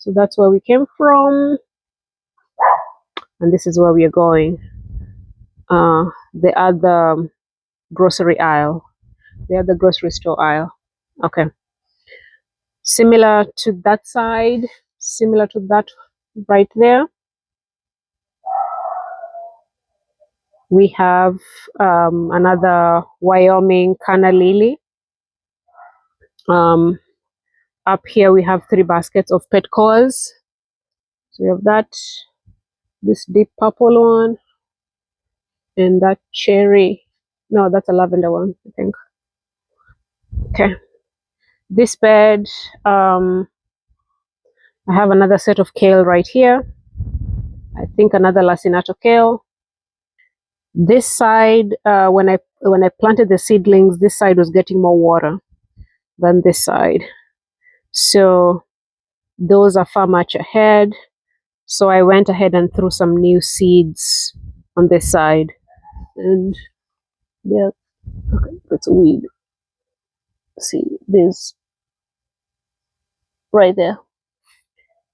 So that's where we came from, and this is where we are going. The other grocery aisle, the other grocery store aisle. Okay, similar to that side, similar to that right there, we have another Wyoming canna lily. Up here we have 3 baskets of petcores. So we have that, this deep purple one, and that cherry. No, that's a lavender one, I think. Okay, this bed, I have another set of kale right here. I think another lacinato kale. This side, when I planted the seedlings, this side was getting more water than this side, so those are far much ahead. So I went ahead and threw some new seeds on this side, and yeah, okay, that's a weed. See, there's right there.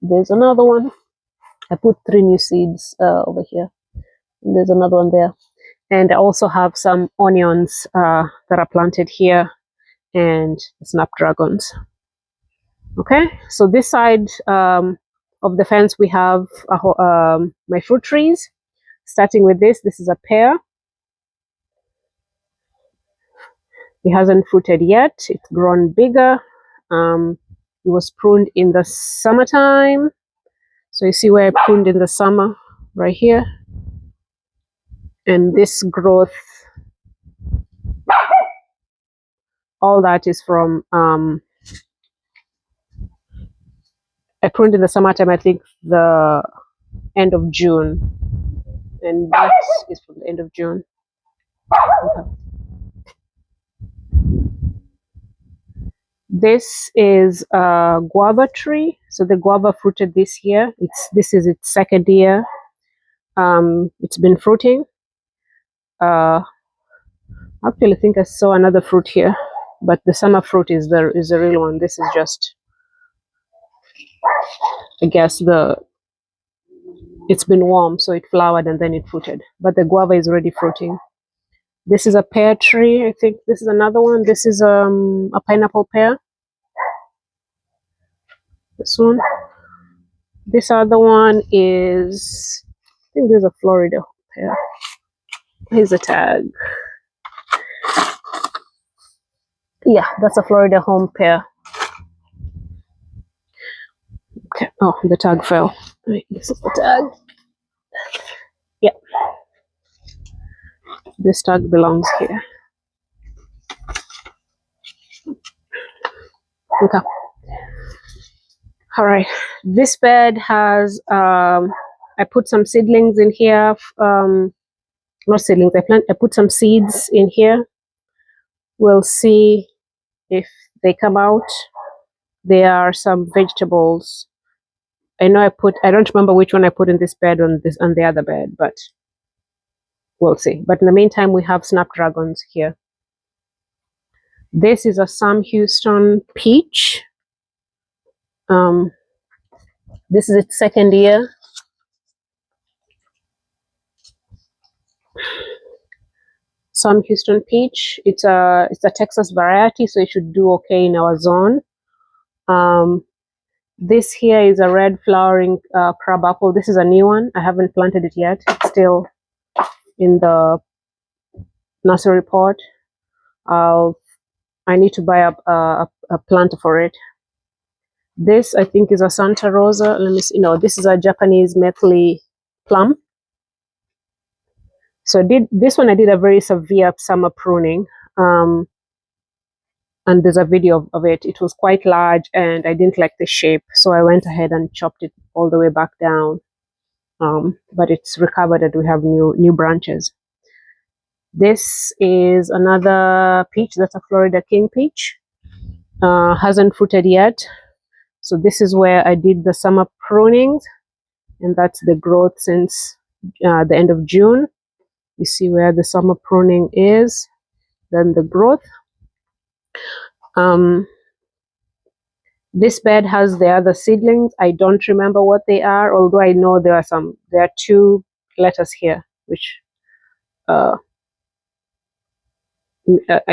There's another one. I put 3 new seeds over here. And there's another one there, and I also have some onions that are planted here, and snapdragons. Okay, so this side of the fence we have my fruit trees. Starting with this is a pear. It hasn't fruited yet. It's grown bigger. It was pruned in the summertime. So you see where I pruned in the summer, right here. And this growth, all that is from, I pruned in the summertime, I think the end of June. And that is from the end of June. Okay. This is a guava tree. So the guava fruited this year. This is its 2nd year. It's been fruiting. Actually, I think I saw another fruit here, but the summer fruit is the real one. This is just, I guess it's been warm, so it flowered and then it fruited. But the guava is already fruiting. This is a pear tree. I think this is another one. This is a pineapple pear. This one. This other one is, I think there's a Florida pear. Here's a tag. Yeah, that's a Florida home pear. Okay. Oh, the tag fell. Wait, this is the tag. Yeah. This tag belongs here. Okay. All right. This bed has, I put some seedlings in here. Not seedlings, I put some seeds in here. We'll see if they come out. There are some vegetables. I know I don't remember which one I put in this bed on the other bed, but we'll see. But in the meantime, we have snapdragons here. This is a Sam Houston peach. This is its 2nd year. Sam Houston peach. It's a Texas variety, so it should do okay in our zone. This here is a red flowering crab apple. This is a new one. I haven't planted it yet. It's still in the nursery pot. I need to buy a planter for it. This, I think, is a Santa Rosa. Let me see. No, this is a Japanese methyl plum. So this one I did a very severe summer pruning. And there's a video of it. It was quite large and I didn't like the shape. So I went ahead and chopped it all the way back down. But it's recovered and we have new branches. This is another peach. That's a Florida King peach. Hasn't fruited yet. So this is where I did the summer prunings. And that's the growth since the end of June. You see where the summer pruning is. Then the growth. This bed has the other seedlings. I don't remember what they are, although I know there are 2 lettuce here, which I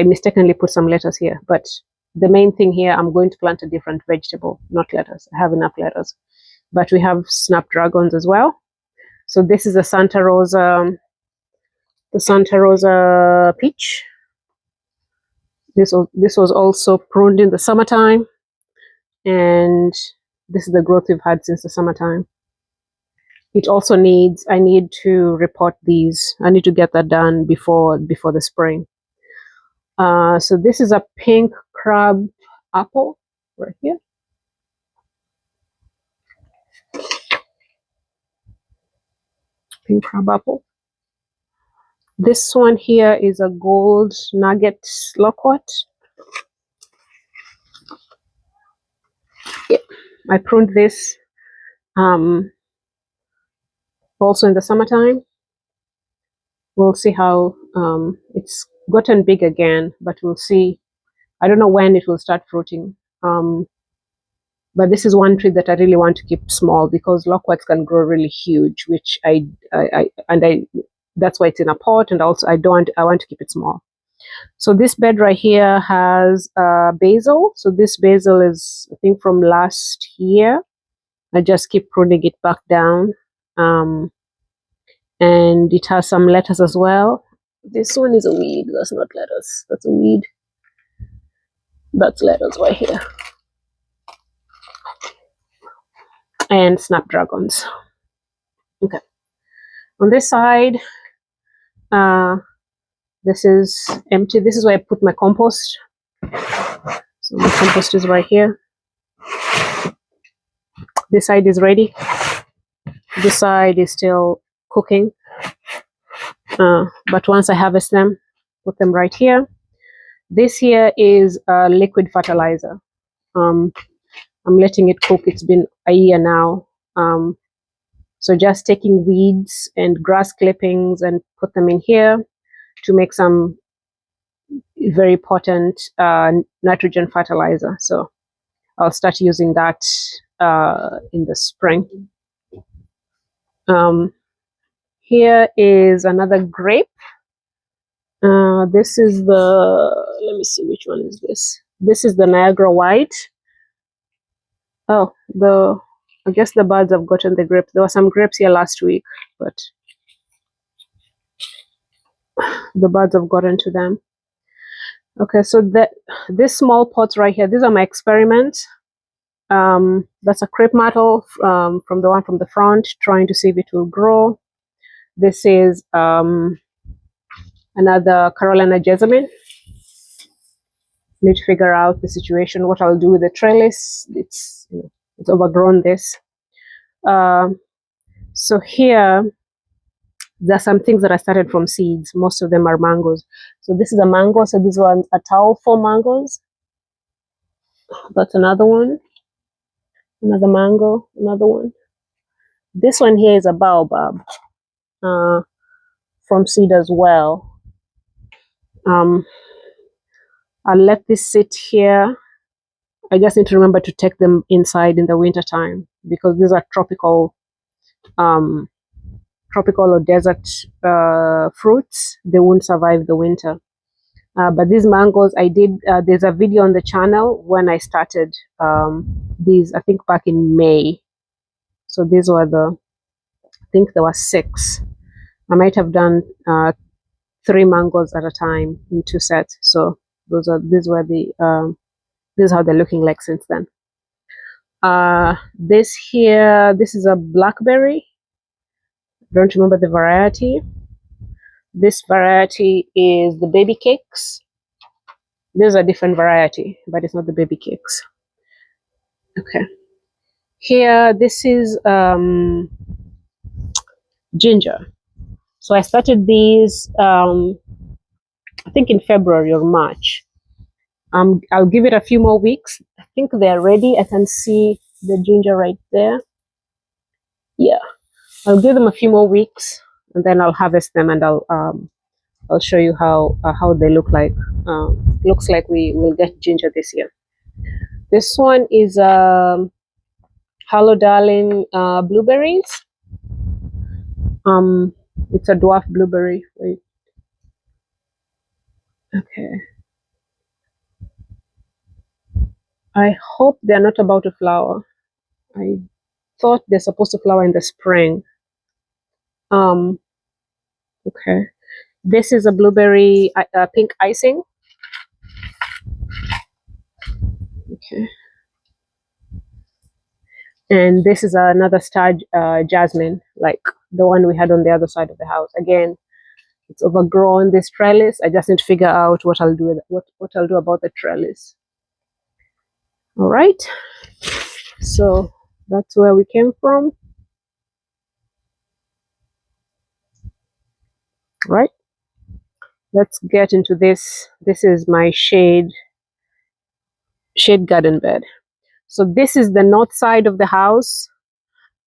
mistakenly put some lettuce here. But the main thing here, I'm going to plant a different vegetable, not lettuce. I have enough lettuce. But we have snapdragons as well. So this is the Santa Rosa peach. This was also pruned in the summertime, and this is the growth we've had since the summertime. It also needs, I need to repot these. I need to get that done before the spring. So this is a pink crab apple right here. Pink crab apple. This one here is a gold nugget loquat. Yeah, I pruned this also in the summertime. We'll see how it's gotten big again, but we'll see. I don't know when it will start fruiting. But this is one tree that I really want to keep small because loquats can grow really huge, which that's why it's in a pot, and also I want to keep it small. So this bed right here has basil. So this basil is, I think, from last year. I just keep pruning it back down. And it has some lettuce as well. This one is a weed. That's not lettuce. That's a weed. That's lettuce right here. And snapdragons. Okay. On this side, this is empty. This is where I put my compost. So my compost is right here. This side is ready. This side is still cooking. But once I harvest them, put them right here. This here is a liquid fertilizer. I'm letting it cook. It's been a year now. So just taking weeds and grass clippings and put them in here to make some very potent nitrogen fertilizer. So I'll start using that in the spring. Here is another grape. This is let me see, which one is this? This is the Niagara White. Oh, I guess the birds have gotten the grapes. There were some grapes here last week, but the birds have gotten to them. Okay, so this small pots right here, these are my experiments. That's a crepe myrtle from the one from the front, trying to see if it will grow. This is another Carolina jasmine. Need to figure out the situation, what I'll do with the trellis. It's overgrown this. So here, there are some things that I started from seeds. Most of them are mangoes. So this is a mango. So this one's a towel for mangoes. That's another one. Another mango. Another one. This one here is a baobab from seed as well. I'll let this sit here. I just need to remember to take them inside in the winter time because these are tropical or desert fruits. They won't survive the winter. But these mangoes, there's a video on the channel when I started these, I think back in May. So these were I think there were 6. I might have done 3 mangoes at a time in 2 sets. So this is how they're looking like since then. This is a blackberry. Don't remember the variety. This variety is the baby cakes. This is a different variety, but it's not the baby cakes. Okay. Here, this is ginger. So I started these, I think in February or March. I'll give it a few more weeks. I think they're ready. I can see the ginger right there. Yeah, I'll give them a few more weeks, and then I'll harvest them, and I'll show you how they look like. Looks like we will get ginger this year. This one is Hello Darling blueberries. It's a dwarf blueberry. Wait. Okay. I hope they're not about to flower. I thought they're supposed to flower in the spring. Okay. This is a blueberry pink icing. Okay. And this is another star jasmine, like the one we had on the other side of the house. Again, it's overgrown, this trellis. I just need to figure out what I'll do with what I'll do about the trellis. All right. So that's where we came from. Right. Let's get into this. This is my shade garden bed. So this is the north side of the house.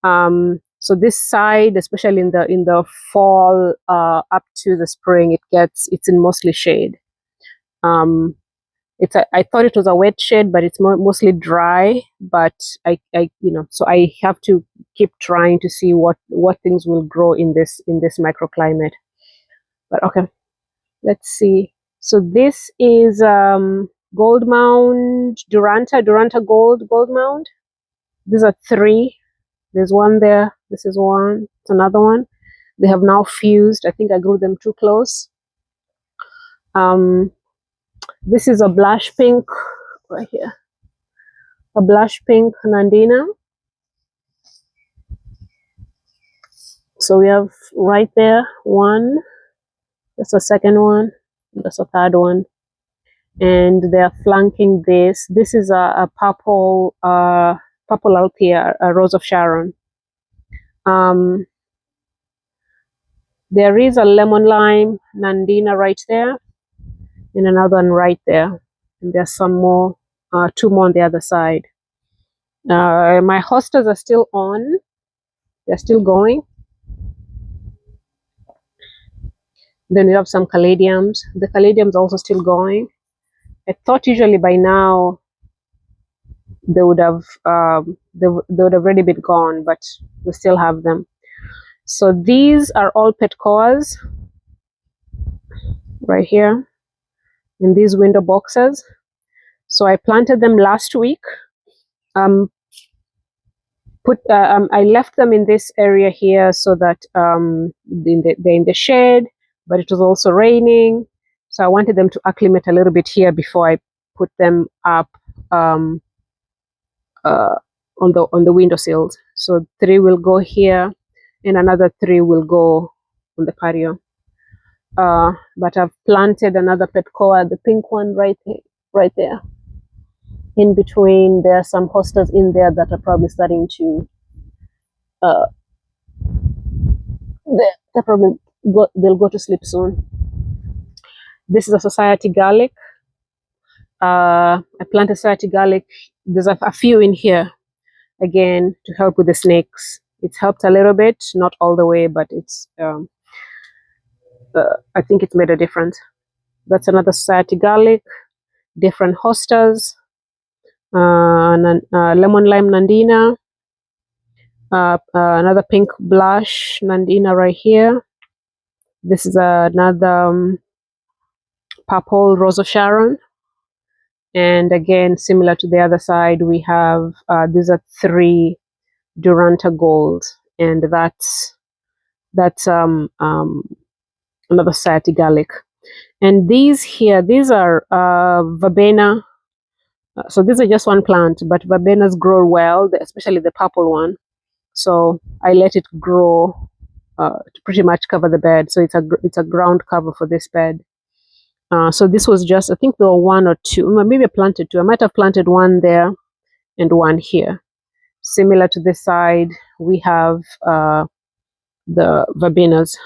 So this side, especially in the fall up to the spring, it's in mostly shade. I thought it was a wet shade, but it's mostly dry. But I so I have to keep trying to see what things will grow in this microclimate. But okay, let's see. So this is Gold Mound Duranta Gold Mound. These are 3. There's one there. This is one. It's another one. They have now fused. I think I grew them too close. This is a blush pink right here. A blush pink Nandina. So we have right there one. That's the second one. That's the third one. And they're flanking this. This is a purple Althea, a Rose of Sharon. There is a lemon lime Nandina right there, and another one right there. And there's some more, 2 more on the other side. My hostas are still on. They're still going. Then we have some caladiums. The caladiums are also still going. I thought usually by now they would have already been gone, but we still have them. So these are all petcoas right here in these window boxes. So I planted them last week. I left them in this area here so that they're in the shade, but it was also raining. So I wanted them to acclimate a little bit here before I put them up on the windowsills. So 3 will go here, and another 3 will go on the patio. But I've planted another petcoa, the pink one right there. In between, there are some hostas in there that are probably starting to they'll go to sleep soon. This is a society garlic. I planted society garlic. There's a few in here again to help with the snakes. It's helped a little bit, not all the way, but it's I think it made a difference. That's another society garlic, different hostas, lemon lime Nandina, another pink blush Nandina right here. This is another purple Rose of Sharon. And again, similar to the other side, we have these are 3 Duranta Gold, and that's another society garlic. And these are verbena. So these are just one plant, but verbenas grow well, especially the purple one. So I let it grow to pretty much cover the bed. So it's a ground cover for this bed. So this was just, I think there were 1 or 2, maybe I planted 2. I might have planted 1 there and 1 here. Similar to this side, we have the verbenas.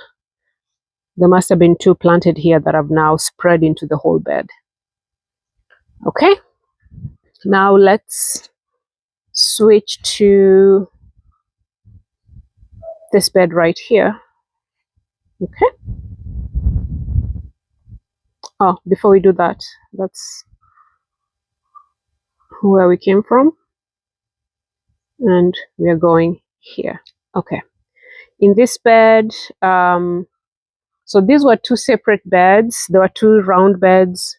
There must have been 2 planted here that have now spread into the whole bed. Okay, now let's switch to this bed right here. Okay. Oh, before we do that, where we came from, and we are going here. Okay, in this bed, so these were two separate beds. There were two round beds.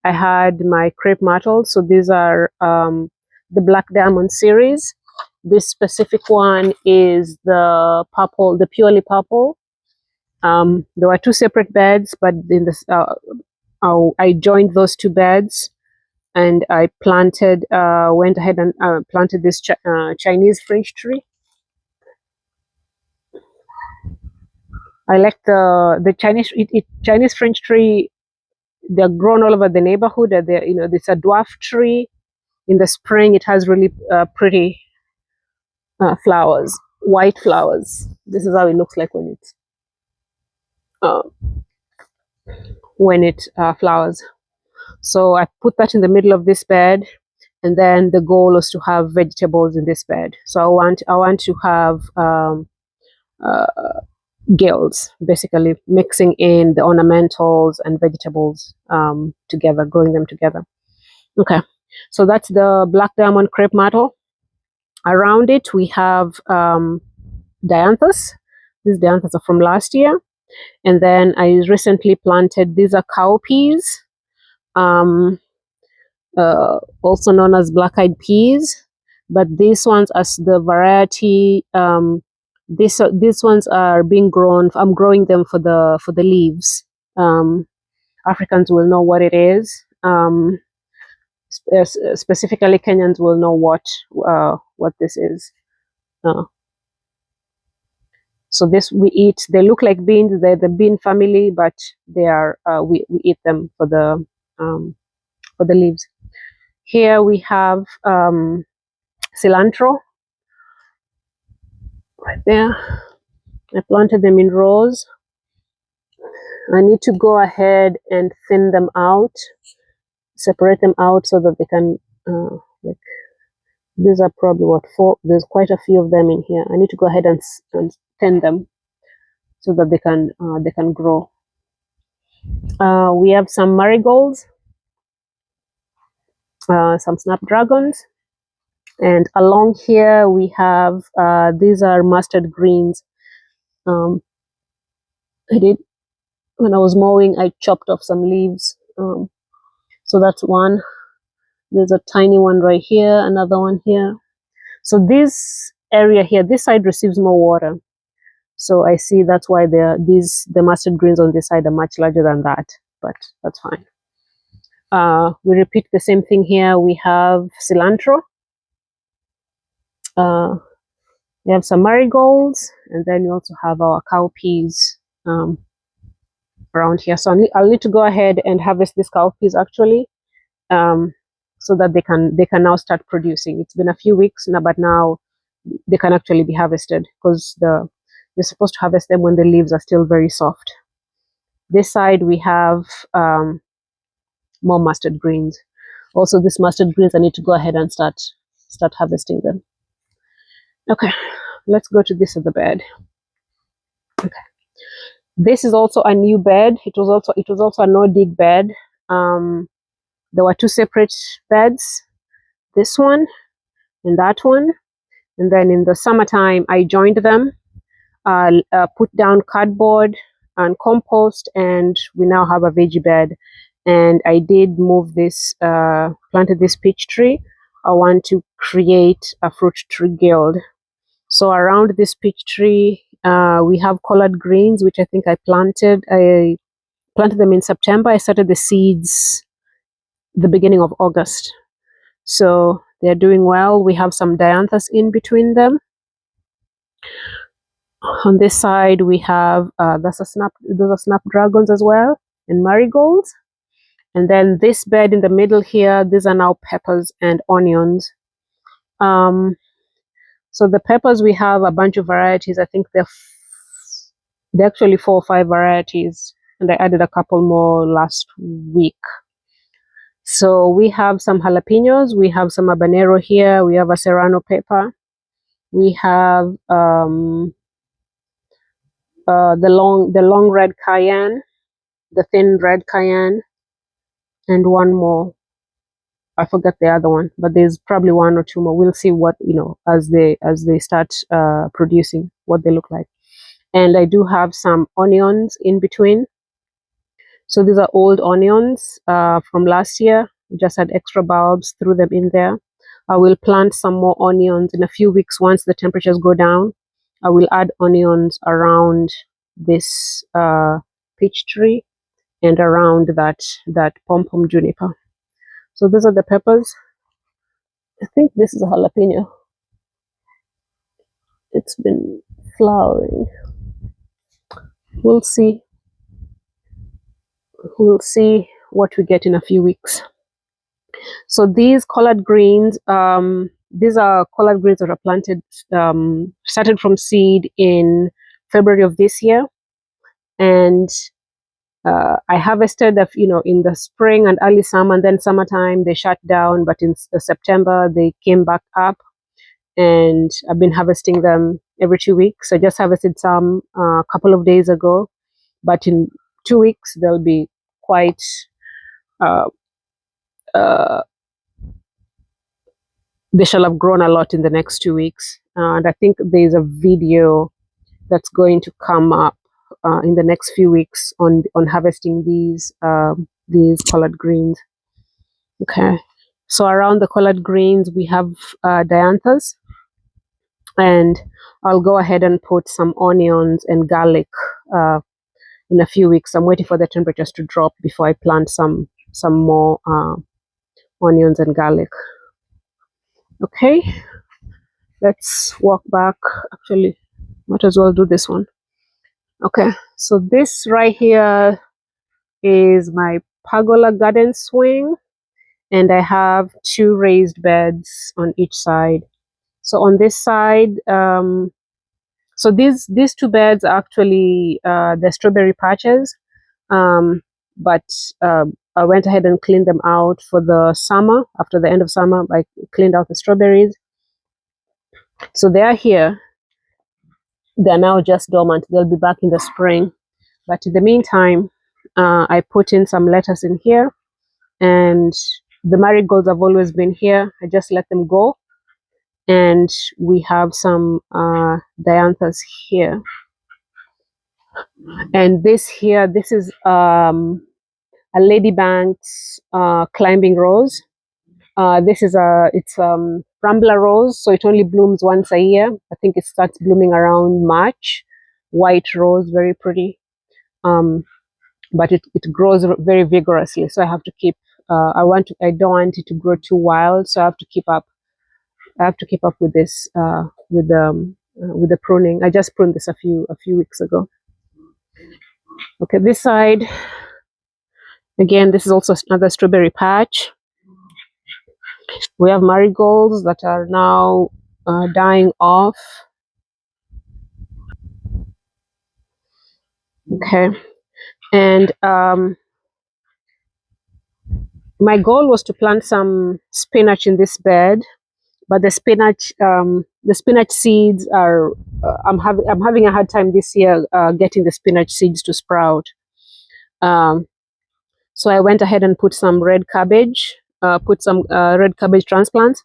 I had my crepe myrtle. So these are the Black Diamond series. This specific one is the purple, the purely purple. There were two separate beds, but in this, I joined those two beds, and I planted, went ahead and planted this Chinese French tree. I like the Chinese French tree. They're grown all over the neighborhood. They're, it's a dwarf tree. In the spring, it has really pretty flowers, white flowers. This is how it looks like when it flowers. So I put that in the middle of this bed, and then the goal was to have vegetables in this bed. So I want to have guilds, basically mixing in the ornamentals and vegetables together, growing them together. Okay, so that's the Black Diamond crepe myrtle. Around it, we have dianthus. These dianthus are from last year. And then I recently planted, these are cowpeas, also known as black-eyed peas. But these ones, as the variety, these ones are being grown. I'm growing them for the leaves. Africans will know what it is. Specifically, Kenyans will know what this is. So this we eat. They look like beans. They're the bean family, but they are we eat them for the leaves. Here we have cilantro. Right there. I planted them in rows. I need to go ahead and thin them out, separate them out so that they can like. These are probably four. There's quite a few of them in here. I need to go ahead and thin them so that they can grow. We have some marigolds, some snapdragons, and along here we have these are mustard greens. I did, when I was mowing, I chopped off some leaves. So that's one. There's a tiny one right here, another one here. So this area here, this side receives more water. So I see that's why the mustard greens on this side are much larger than that, but that's fine. We repeat the same thing here. We have cilantro. We have some marigolds, and then we also have our cowpeas around here. So I'll need to go ahead and harvest these cowpeas actually, so that they can now start producing. It's been a few weeks now, but now they can actually be harvested because you're supposed to harvest them when the leaves are still very soft. This side we have more mustard greens. Also, these mustard greens, I need to go ahead and start harvesting them. Okay, let's go to this other bed. Okay, this is also a new bed. It was also a no-dig bed. There were two separate beds, this one and that one. And then in the summertime, I joined them, put down cardboard and compost, and we now have a veggie bed. And I did move this, planted this peach tree. I want to create a fruit tree guild. So around this peach tree, we have collard greens, which I think I planted. I planted them in September. I started the seeds the beginning of August. So they're doing well. We have some dianthus in between them. On this side, we have those are snapdragons as well, and marigolds. And then this bed in the middle here, these are now peppers and onions. So the peppers, we have a bunch of varieties. I think they're actually 4 or 5 varieties, and I added a couple more last week. So we have some jalapenos, we have some habanero here, we have a serrano pepper, we have the long red cayenne, the thin red cayenne, and one more. I forget the other one, but there's probably one or two more. We'll see what, as they start producing, what they look like. And I do have some onions in between. So these are old onions from last year. Just had extra bulbs, threw them in there. I will plant some more onions in a few weeks once the temperatures go down. I will add onions around this peach tree and around that pom-pom juniper. So these are the peppers. I think this is a jalapeno. It's been flowering. We'll see. We'll see what we get in a few weeks. So these collard greens, these are collard greens that are planted, started from seed in February of this year. And I harvested, in the spring and early summer, and then summertime they shut down. But in September, they came back up. And I've been harvesting them every 2 weeks. I just harvested some a couple of days ago. But in 2 weeks, they'll be quite... they shall have grown a lot in the next 2 weeks. And I think there's a video that's going to come up in the next few weeks on harvesting these collard greens. Okay, so around the collard greens we have dianthus, and I'll go ahead and put some onions and garlic in a few weeks. I'm waiting for the temperatures to drop before I plant some more onions and garlic. Okay, let's walk back. Actually, might as well do this one. Okay, so this right here is my pergola garden swing, and I have 2 raised beds on each side. So on this side, so these 2 beds are actually the strawberry patches, but I went ahead and cleaned them out for the summer. After the end of summer, I cleaned out the strawberries. So they are here. They're now just dormant. They'll be back in the spring. But in the meantime, I put in some lettuce in here, and the marigolds have always been here. I just let them go. And we have some dianthus here. And this is a ladybank's climbing rose. This is it's Rambler rose, so it only blooms once a year. I think it starts blooming around March. White rose, very pretty. But it grows very vigorously, so I have to keep. I don't want it to grow too wild, so I have to keep up. I have to keep up with this with the pruning. I just pruned this a few weeks ago. Okay, this side. Again, this is also another strawberry patch. We have marigolds that are now dying off. Okay, and my goal was to plant some spinach in this bed, but the spinach seeds are I'm having a hard time this year getting the spinach seeds to sprout. So I went ahead and put some red cabbage, red cabbage transplants.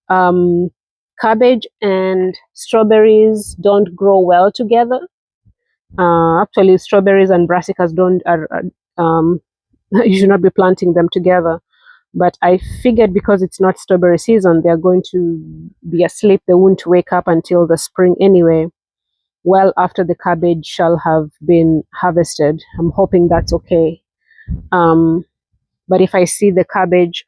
Cabbage and strawberries don't grow well together. Actually, strawberries and brassicas you should not be planting them together. But I figured because it's not strawberry season, they're going to be asleep. They won't wake up until the spring anyway, well after the cabbage shall have been harvested. I'm hoping that's okay. But if I see the cabbage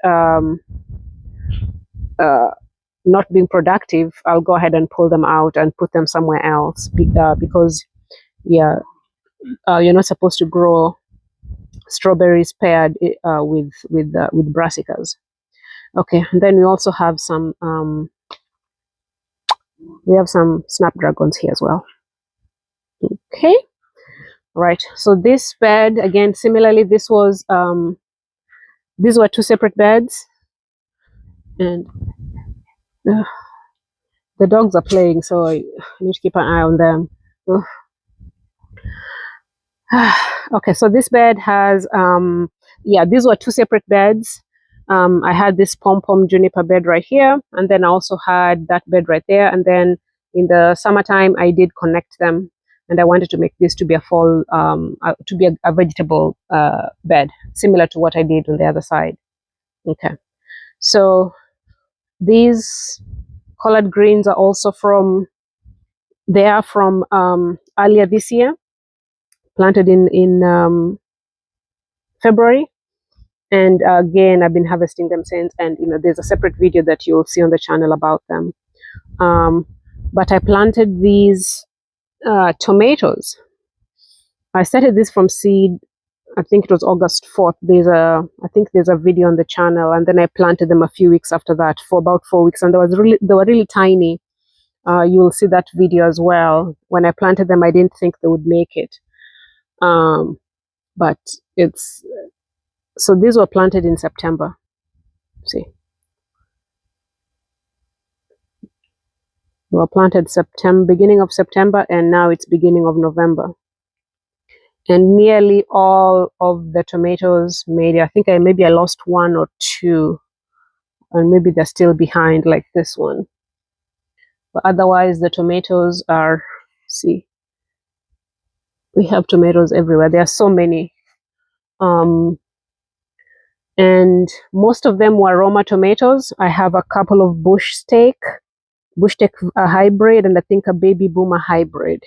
not being productive, I'll go ahead and pull them out and put them somewhere else, because yeah, you're not supposed to grow strawberries paired with brassicas. Okay, and then we also have some snapdragons here as well. Okay, all right, so this bed, again, similarly, these were 2 separate beds, and the dogs are playing, so I need to keep an eye on them. Okay, so this bed has these were 2 separate beds. I had this pom-pom juniper bed right here, and then I also had that bed right there. And then in the summertime, I did connect them, and I wanted to make this to be a fall, to be a vegetable bed, similar to what I did on the other side. Okay, so these collard greens are also from, they are from earlier this year, planted in February. And again, I've been harvesting them since, and there's a separate video that you'll see on the channel about them. But I planted these tomatoes. I started this from seed. I think it was August 4th. I think there's a video on the channel, and then I planted them a few weeks after that for about 4 weeks, and they were really tiny. You'll see that video as well. When I planted them, I didn't think they would make it. But so these were planted in September. See, they were planted beginning of September, and now it's beginning of November. And nearly all of the tomatoes made it. I think maybe I lost one or two, and maybe they're still behind, like this one. But otherwise, the tomatoes are, see, we have tomatoes everywhere. There are so many. And most of them were Roma tomatoes. I have a couple of bush steak hybrid, and I think a baby boomer hybrid.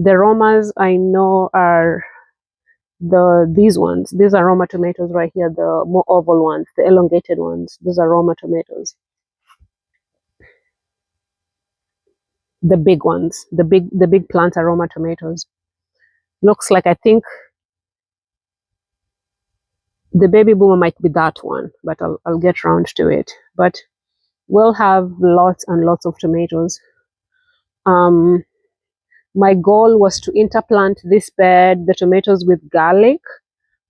The Romas I know are these ones. These are Roma tomatoes right here, the more oval ones, the elongated ones. Those are Roma tomatoes. The big ones, the big plants are Roma tomatoes. Looks like, I think the baby boomer might be that one, but I'll get round to it. But we'll have lots and lots of tomatoes. My goal was to interplant this bed, the tomatoes, with garlic,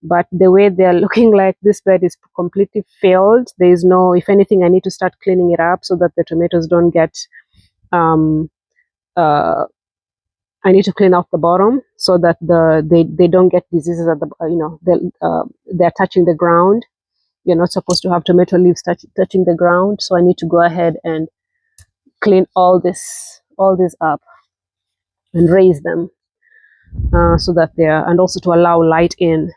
but the way they're looking like, this bed is completely filled. There is no, if anything, I need to start cleaning it up so that the tomatoes don't get, I need to clean out the bottom so that they don't get diseases at the, they're touching the ground. You're not supposed to have tomato leaves touching the ground. So I need to go ahead and clean all this up and raise them so that and also to allow light in.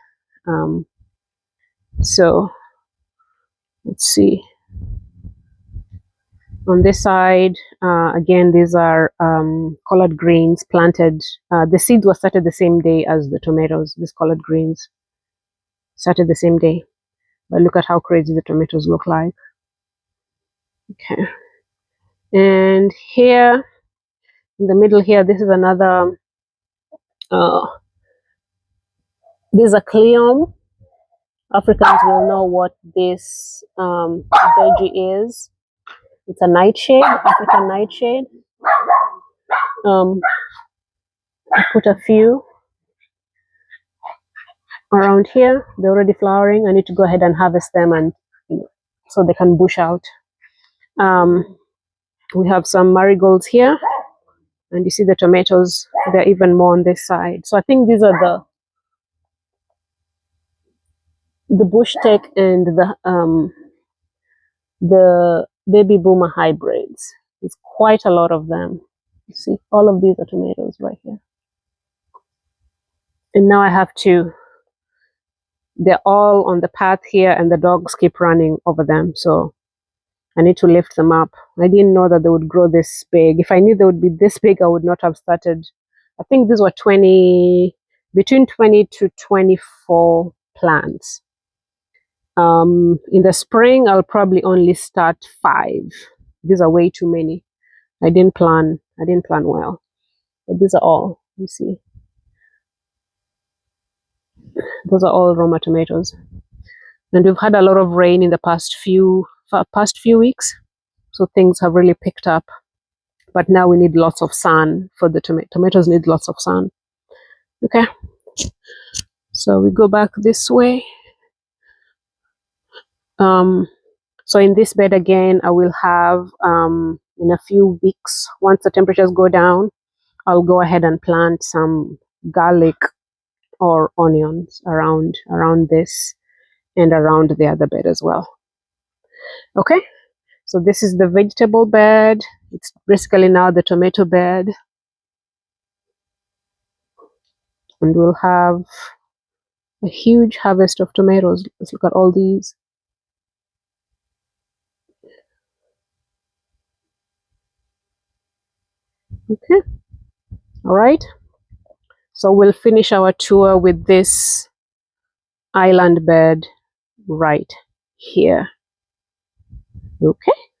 So let's see. On this side, again, these are collard greens planted. The seeds were started the same day as the tomatoes. These collard greens started the same day. But look at how crazy the tomatoes look like. Okay. And here, in the middle here, this is another, this is a cleome. Africans will know what this veggie is. It's a nightshade, African nightshade. I put a few around here. They're already flowering. I need to go ahead and harvest them, and so they can bush out. We have some marigolds here, and you see the tomatoes. They're even more on this side. So I think these are the bush steak and the baby boomer hybrids. It's quite a lot of them. You see, all of these are tomatoes right here. And now I have to, they're all on the path here, and the dogs keep running over them. So I need to lift them up. I didn't know that they would grow this big. If I knew they would be this big, I would not have started. I think these were between 20 to 24 plants. In the spring, I'll probably only start 5. These are way too many. I didn't plan well. But these are all, you see. Those are all Roma tomatoes. And we've had a lot of rain in the past few weeks. So things have really picked up. But now we need lots of sun for the tomatoes need lots of sun. Okay. So we go back this way. So in this bed again, I will have, in a few weeks, once the temperatures go down, I'll go ahead and plant some garlic or onions around this. and around the other bed as well. Okay, so this is the vegetable bed. It's basically now the tomato bed, and we'll have a huge harvest of tomatoes. Let's look at all these. Okay, all right, so we'll finish our tour with this island bed right here. Okay.